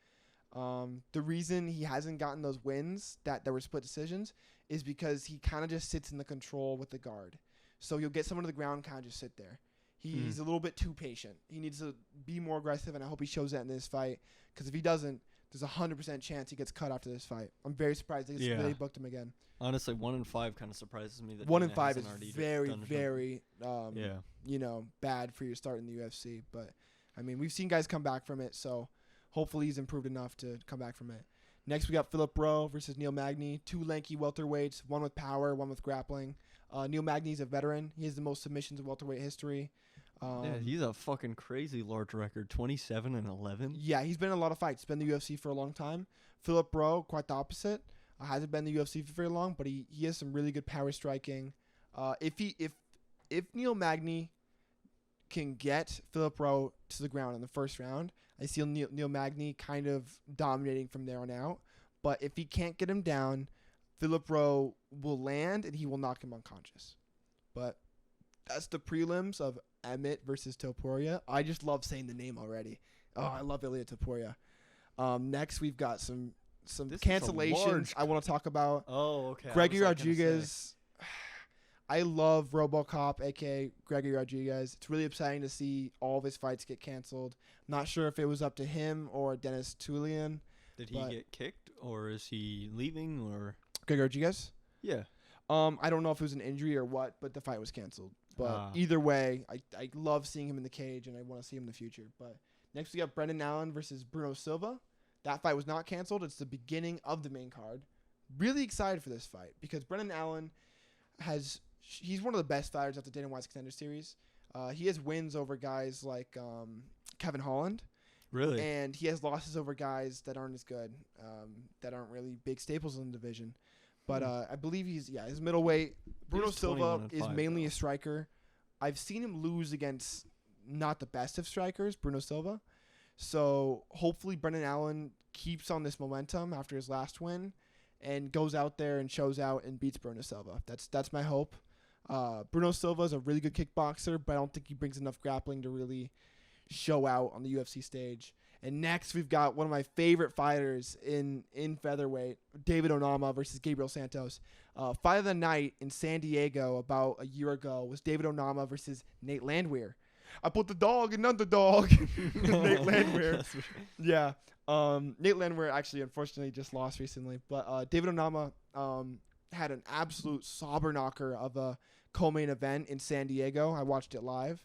the reason he hasn't gotten those wins that were split decisions is because he kind of just sits in the control with the guard. So you'll get someone to the ground, kind of just sit there. He's a little bit too patient. He needs to be more aggressive, and I hope he shows that in this fight. Because if he doesn't, there's a 100% chance he gets cut after this fight. I'm very surprised they booked him again. Honestly, 1-5 kind of surprises me. That 1-5 is very, bad for your start in the UFC. But I mean, we've seen guys come back from it, so hopefully he's improved enough to come back from it. Next, we got Philip Rowe versus Neil Magny. 2 lanky welterweights, one with power, one with grappling. Neil Magny's a veteran. He has the most submissions in welterweight history. He's a fucking crazy large record, 27-11. Yeah, he's been in a lot of fights. Been in the UFC for a long time. Philip Rowe, quite the opposite. Hasn't been in the UFC for very long, but he has some really good power striking. If Neil Magny can get Philip Rowe to the ground in the first round, I see Neil Magny kind of dominating from there on out. But if he can't get him down, Philip Rowe will land and he will knock him unconscious. But that's the prelims of Emmett versus Topuria. I just love saying the name already. Oh, I love Ilia Topuria. Next, we've got some cancellations I want to talk about. Oh, okay. Gregory Rodriguez. I love RoboCop, a.k.a. Gregory Rodriguez. It's really exciting to see all of his fights get canceled. Not sure if it was up to him or Dennis Tulian. Did he get kicked, or is he leaving, or? Gregory Rodriguez? Yeah. I don't know if it was an injury or what, but the fight was canceled. But either way, I love seeing him in the cage, and I want to see him in the future. But next we got Brendan Allen versus Bruno Silva. That fight was not canceled. It's the beginning of the main card. Really excited for this fight because Brendan Allen he's one of the best fighters at the Dana White's Contender Series. He has wins over guys like Kevin Holland. Really? And he has losses over guys that aren't as good, that aren't really big staples in the division. But I believe his middleweight. Bruno Silva is mainly a striker. I've seen him lose against not the best of strikers, Bruno Silva. So hopefully Brendan Allen keeps on this momentum after his last win and goes out there and shows out and beats Bruno Silva. That's my hope. Bruno Silva is a really good kickboxer, but I don't think he brings enough grappling to really show out on the UFC stage. And next, we've got one of my favorite fighters in featherweight, David Onama versus Gabriel Santos. Fight of the night in San Diego about a year ago was David Onama versus Nate Landwehr. I put the dog in underdog. Nate Landwehr. Yeah. Nate Landwehr actually, unfortunately, just lost recently. But David Onama had an absolute sobber knocker of a co-main event in San Diego. I watched it live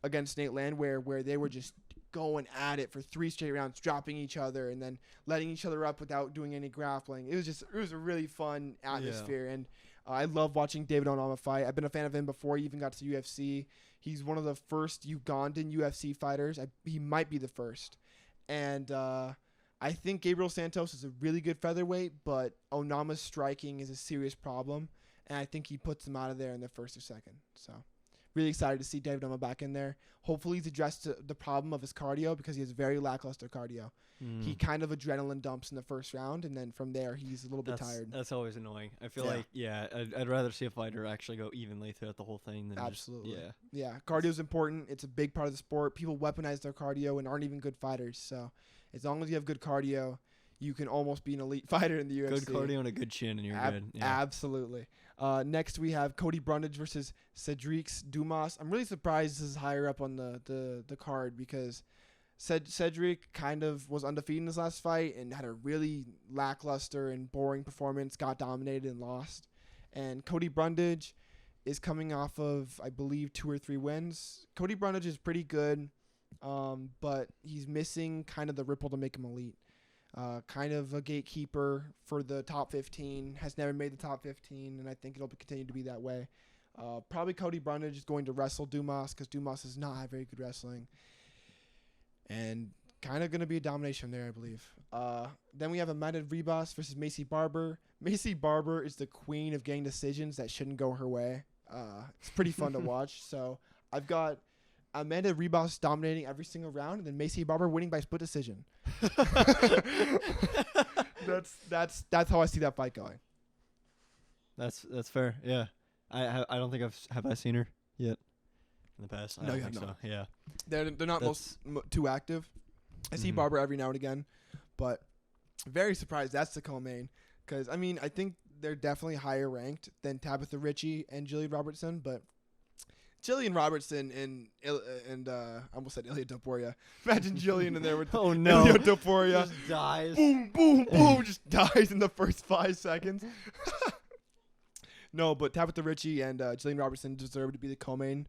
against Nate Landwehr, where they were just going at it for 3 straight rounds, dropping each other and then letting each other up without doing any grappling. It was a really fun atmosphere, and I love watching David Onama fight. I've been a fan of him before he even got to UFC. He's one of the first Ugandan UFC fighters. He might be the first. And I think Gabriel Santos is a really good featherweight, but Onama's striking is a serious problem, and I think he puts him out of there in the first or second. So really excited to see David Onama back in there. Hopefully he's addressed the problem of his cardio because he has very lackluster cardio. He kind of adrenaline dumps in the first round, and then from there he's a little bit tired. That's always annoying. I feel like, I'd rather see a fighter actually go evenly throughout the whole thing than absolutely. Yeah, cardio's important. It's a big part of the sport. People weaponize their cardio and aren't even good fighters. So as long as you have good cardio, you can almost be an elite fighter in the UFC. Good cardio and a good chin, and you're good. Yeah. Absolutely. Next, we have Cody Brundage versus Cedric Dumas. I'm really surprised this is higher up on the card because Cedric kind of was undefeated in his last fight and had a really lackluster and boring performance, got dominated and lost. And Cody Brundage is coming off of, I believe, 2 or 3 wins. Cody Brundage is pretty good, but he's missing kind of the ripple to make him elite. Kind of a gatekeeper for the top 15, has never made the top 15, and I think it'll continue to be that way. Probably Cody Brundage is going to wrestle Dumas because Dumas does not have very good wrestling. And kind of going to be a domination there, I believe. Then we have Amanda Ribas versus Maycee Barber. Maycee Barber is the queen of getting decisions that shouldn't go her way. It's pretty fun to watch. So I've got Amanda Ribas dominating every single round, and then Maycee Barber winning by split decision. That's how I see that fight going. That's fair. Yeah, I don't think have I seen her yet in the past. No, you have not. So. Yeah, they're not too active. I see Barber every now and again, but very surprised that's the co-main because I think they're definitely higher ranked than Tabitha Ritchie and Julie Robertson, but Jillian Robertson and I almost said Ilia Topuria. Imagine Jillian in there with Oh no, Ilia Topuria. just dies. Boom, boom, boom, just dies in the first 5 seconds. No, but Tabitha Ritchie and Jillian Robertson deserve to be the co-main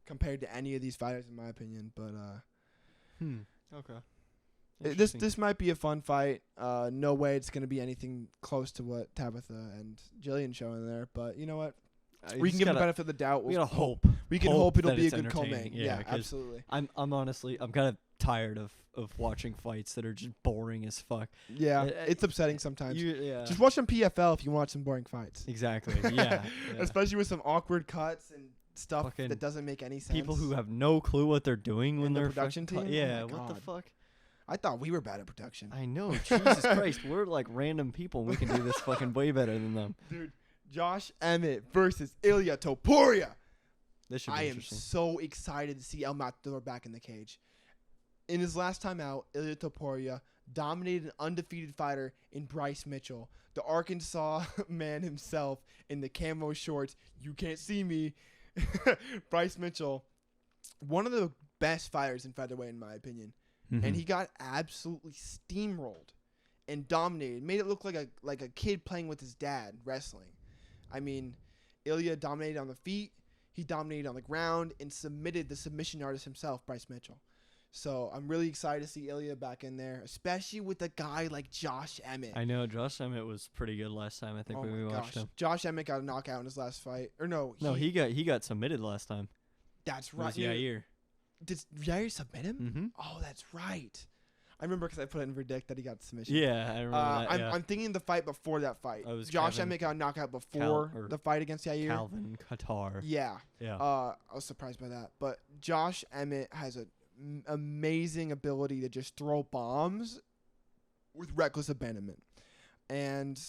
compared to any of these fighters, in my opinion. But Okay. this might be a fun fight. No way it's going to be anything close to what Tabitha and Jillian show in there. But you know what? We can give them the benefit of the doubt. We gotta hope. We can hope it'll that be a it's good co-main. entertaining. Yeah, 'cause absolutely. I'm honestly kind of tired of watching fights that are just boring as fuck. Yeah, it's upsetting sometimes. Yeah. Just watch some PFL if you watch some boring fights. Exactly. Yeah. Especially with some awkward cuts and stuff Fucking that doesn't make any sense. People who have no clue what they're doing when In the they're production team? Yeah. Oh my What the God. fuck? I thought we were bad at production. I know. Jesus Christ. We're like random people. We can do this fucking way better than them. Dude, Josh Emmett versus Ilia Topuria. This should be I am interesting. so excited to see El Matador back in the cage. In his last time out, Ilia Topuria dominated an undefeated fighter in Bryce Mitchell, the Arkansas man himself in the camo shorts. You can't see me. Bryce Mitchell, one of the best fighters in featherweight, in my opinion. And he got absolutely steamrolled and dominated. Made it look like a kid playing with his dad wrestling. I mean, Ilia dominated on the feet. He dominated on the ground and submitted the submission artist himself, Bryce Mitchell. So I'm really excited to see Ilia back in there, especially with a guy like Josh Emmett. I know Josh Emmett was pretty good last time. I think when we watched him. Josh Emmett got a knockout in his last fight. Or no. He got submitted last time. That's It right. was Yair. Did Yair submit him? Mm-hmm. Oh, that's right. I remember because I put it in Verdict that he got the submission. Yeah, I remember that. Yeah. I'm thinking the fight before that fight. Oh, it was Josh Kevin Emmett got a knockout before the fight against Yair. Calvin Qatar. Yeah. Yeah. I was surprised by that. But Josh Emmett has an amazing ability to just throw bombs with reckless abandonment. And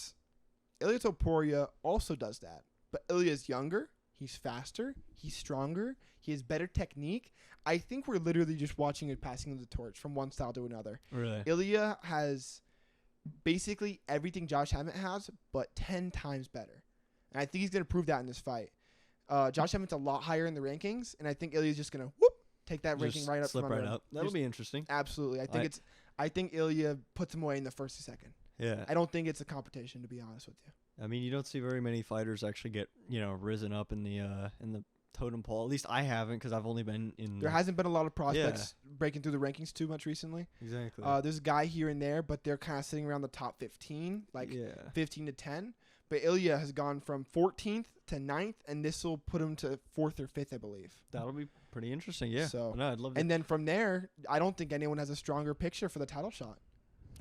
Ilia Topuria also does that. But Ilya's younger. He's faster. He's stronger. He has better technique. I think we're literally just watching it passing the torch from one style to another. Really? Ilia has basically everything Josh Emmett has, but 10 times better. And I think he's going to prove that in this fight. Josh Emmett's a lot higher in the rankings, and I think Ilya's just going to take that ranking right up. Slip from right under him. up. That'll be interesting. Absolutely. I think Ilia puts him away in the first or second. Yeah. I don't think it's a competition, to be honest with you. I mean, you don't see very many fighters actually get, risen up in the totem pole. At least I haven't, because I've only been in. There hasn't been a lot of prospects breaking through the rankings too much recently. Exactly. There's a guy here and there, but they're kind of sitting around the top 15, 15 to 10. But Ilia has gone from 14th to 9th, and this will put him to 4th or 5th, I believe. That'll be pretty interesting. Yeah. So, no, I'd love. And then from there, I don't think anyone has a stronger picture for the title shot.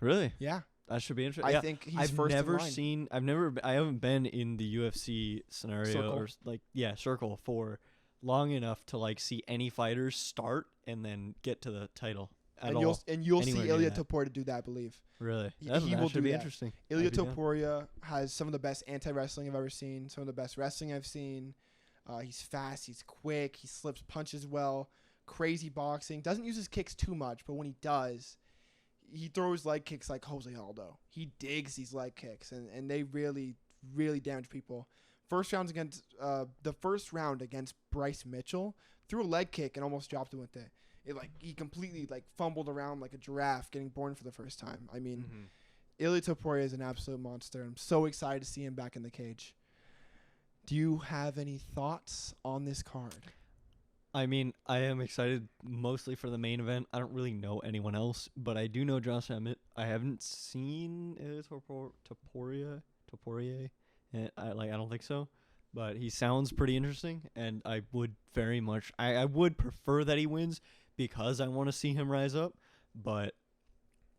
Really? Yeah. That should be interesting. I think he's first in line. I haven't been in the UFC scenario circle for long enough to see any fighters start and then get to the title at all. You'll see Ilia Topuria do that, I believe. Really? He That will should be that. interesting. Ilia Topuria has some of the best anti-wrestling I've ever seen, some of the best wrestling I've seen. He's fast, he's quick, he slips punches well, crazy boxing. Doesn't use his kicks too much, but when he does, he throws leg kicks like Jose Aldo. He digs these leg kicks, and they really, really damage people. The first round against Bryce Mitchell, threw a leg kick and almost dropped him with it. He completely fumbled around like a giraffe getting born for the first time. I mean, Ilia Topuria is an absolute monster. I'm so excited to see him back in the cage. Do you have any thoughts on this card? I mean, I am excited mostly for the main event. I don't really know anyone else, but I do know Josh Emmett. I haven't seen Topuria. I don't think so, but he sounds pretty interesting, and I would very much. I would prefer that he wins because I want to see him rise up. But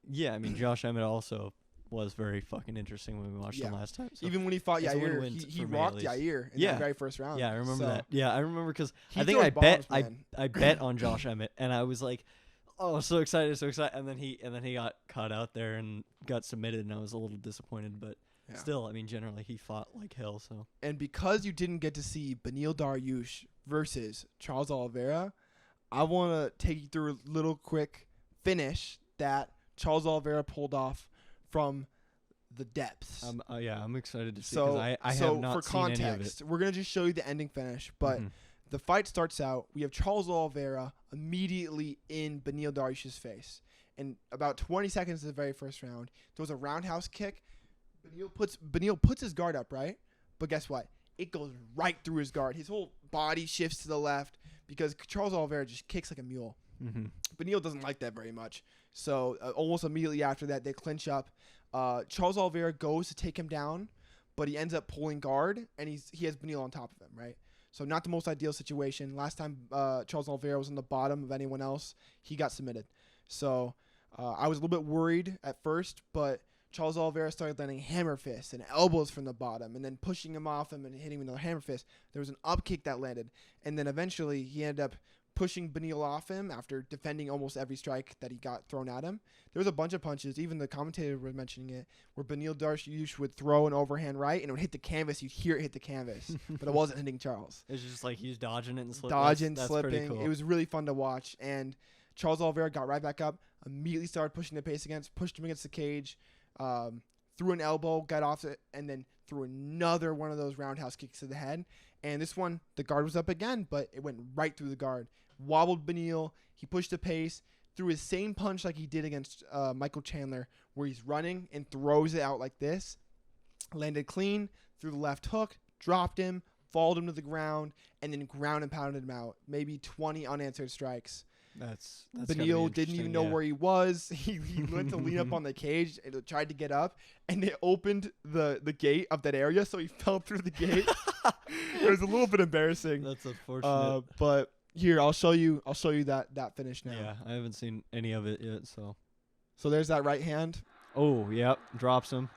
yeah, I mean, Josh Emmett also was very fucking interesting when we watched him last time. So even when he fought it's a Yair, win-win he for me, rocked at least. Yair in the very first round. Yeah, I remember So, that. Yeah, I remember because he I think throws I bet bombs, man. I bet on Josh Emmett, and I was like, oh, so excited, and then he got caught out there and got submitted, and I was a little disappointed, but still, I mean, generally he fought like hell. So, and because you didn't get to see Beneil Dariush versus Charles Oliveira, I want to take you through a little quick finish that Charles Oliveira pulled off from the depths. I'm excited to see because I have not for seen context, any of it. we're gonna just show you the ending finish, but The fight starts out. We have Charles Oliveira immediately in Beneil Dariush's face. And about 20 seconds of the very first round, throws a roundhouse kick. Beneil puts his guard up, right? But guess what? It goes right through his guard. His whole body shifts to the left because Charles Oliveira just kicks like a mule. Mm-hmm. Beneil doesn't like that very much. So almost immediately after that, they clinch up. Charles Oliveira goes to take him down, but he ends up pulling guard, and he has Beneil on top of him, right? So not the most ideal situation. Last time Charles Oliveira was on the bottom of anyone else, he got submitted. So I was a little bit worried at first, but Charles Oliveira started landing hammer fists and elbows from the bottom and then pushing him off him and hitting him with another hammer fist. There was an up kick that landed, and then eventually he ended up pushing Beneil off him after defending almost every strike that he got thrown at him. There was a bunch of punches, even the commentator was mentioning it, where Beneil Dariush would throw an overhand right and it would hit the canvas. You'd hear it hit the canvas, but it wasn't hitting Charles. It's just like he was dodging it and slipping. That's Slipping. Pretty cool. It was really fun to watch, and Charles Oliveira got right back up, immediately started pushing the pace pushed him against the cage, threw an elbow, got off it, and then threw another one of those roundhouse kicks to the head. And this one, the guard was up again, but it went right through the guard. Wobbled Beneil. He pushed the pace, threw his same punch like he did against Michael Chandler, where he's running and throws it out like this. Landed clean, threw the left hook, dropped him, followed him to the ground, and then ground and pounded him out. Maybe 20 unanswered strikes. That's Beneil didn't even know where he was. He went to lean up on the cage and tried to get up, and it opened the gate of that area, so he fell through the gate. It was a little bit embarrassing. That's unfortunate. But here, I'll show you that finish now. Yeah, I haven't seen any of it yet, so. So there's that right hand. Oh, yep, drops him.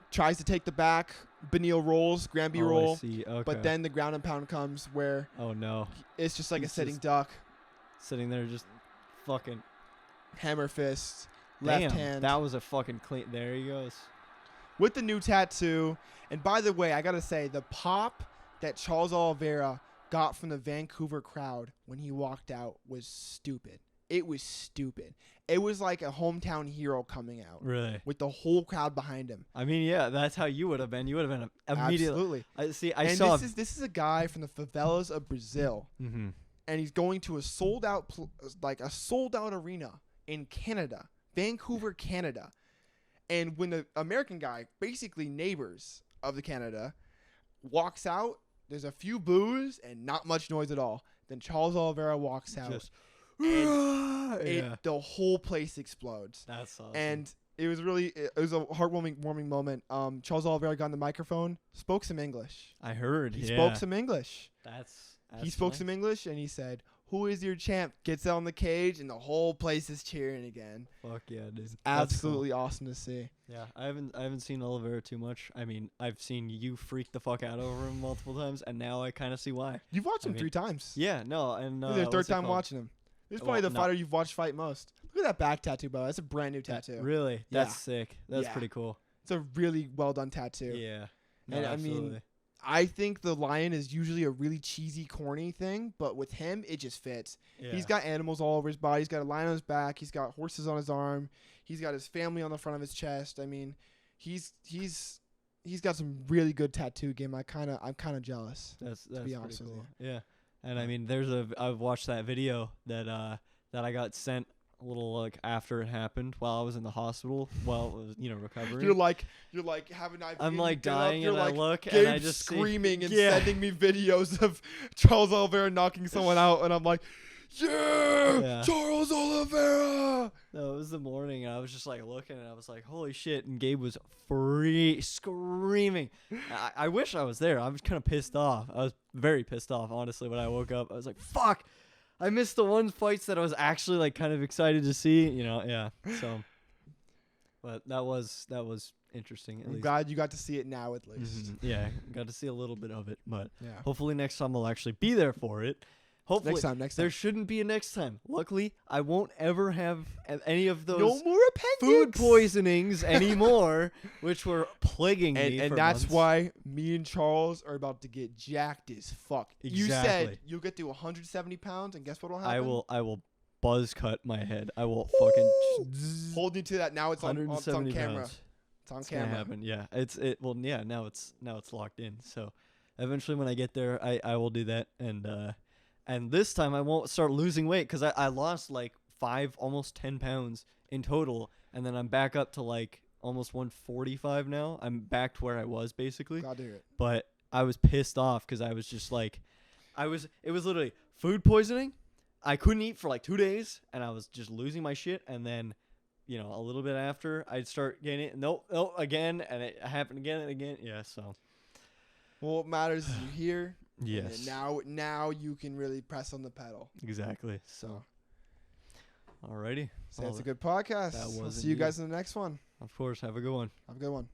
Tries to take the back. Beneil rolls, Granby roll. I see. Okay. But then the ground and pound comes where oh no, it's just like He's a sitting just duck. Sitting there just fucking. Hammer fist, left Damn, hand. that was a fucking clean. There he goes. With the new tattoo. And by the way, I got to say, the pop that Charles Oliveira got from the Vancouver crowd when he walked out was stupid. It was stupid. It was like a hometown hero coming out. Really? With the whole crowd behind him. I mean, yeah, that's how you would have been. You would have been immediately. Absolutely. I saw. This is a guy from the favelas of Brazil, Mm-hmm. and he's going to a sold out arena in Canada, Vancouver, Canada. And when the American guy, basically neighbors of the Canada, walks out, there's a few boos and not much noise at all. Then Charles Oliveira walks out. And the whole place explodes. That's awesome. And it was a heartwarming moment. Charles Oliveira got on the microphone, spoke some English. I heard. He spoke some English. He spoke some English, and he said, "Who is your champ?" Gets out on the cage, and the whole place is cheering again. Fuck yeah, dude. Absolutely awesome to see. Yeah, I haven't seen Oliveira too much. I mean, I've seen you freak the fuck out over him multiple times, and now I kind of see why. You've watched him 3 times. Yeah, no, and This is your third time watching him. This is probably the fighter you've watched fight most. Look at that back tattoo, bro. That's a brand new tattoo. Really? Yeah. That's sick. That's pretty cool. It's a really well done tattoo. Yeah. No, And absolutely. I mean, I think the lion is usually a really cheesy, corny thing, but with him, it just fits. Yeah. He's got animals all over his body. He's got a lion on his back. He's got horses on his arm. He's got his family on the front of his chest. I mean, he's got some really good tattoo game. I'm kind of jealous. That's to be honest with cool. Yeah. And I mean, I've watched that video that I got sent a little like after it happened while I was in the hospital while I was, recovering. You're like having IV. I'm like dying and I look Gabe and I just screaming and yeah. sending me videos of Charles Oliveira knocking someone out, and I'm like, yeah. Charles Oliveira. No, it was the morning, and I was just like looking, and I was like, holy shit! And Gabe was screaming. I wish I was there. I was kind of pissed off. I was very pissed off, honestly. When I woke up, I was like, fuck! I missed the one fights that I was actually like kind of excited to see. Yeah. So, but that was interesting. I'm glad you got to see it now, at least. Mm-hmm. Yeah, got to see a little bit of it, but yeah. Hopefully next time I'll actually be there for it. Hopefully next time. There shouldn't be a next time. Luckily, I won't ever have any of those no more appendix. food poisonings anymore, which were plaguing me. And for that's months. why me and Charles are about to get jacked as fuck. Exactly. You said you'll get to 170 pounds, and guess what will happen? I will buzz cut my head. I will fucking hold you to that. Now it's on camera. Pounds. It's on It's camera. gonna happen. Yeah. Now it's locked in. So eventually when I get there, I will do that. And this time I won't start losing weight because I lost like 5, almost 10 pounds in total. And then I'm back up to like almost 145 now. I'm back to where I was basically. Glad to hear it. But I was pissed off because I was just like, it was literally food poisoning. I couldn't eat for like 2 days and I was just losing my shit. And then, a little bit after I'd start getting it. Nope, again. And it happened again and again. Yeah. So. Well, what matters is you're here. Yes. And now you can really press on the pedal. Exactly. So. Alrighty. So that's a good podcast. That was We'll see you guys in the next one. Of course. Have a good one. Have a good one.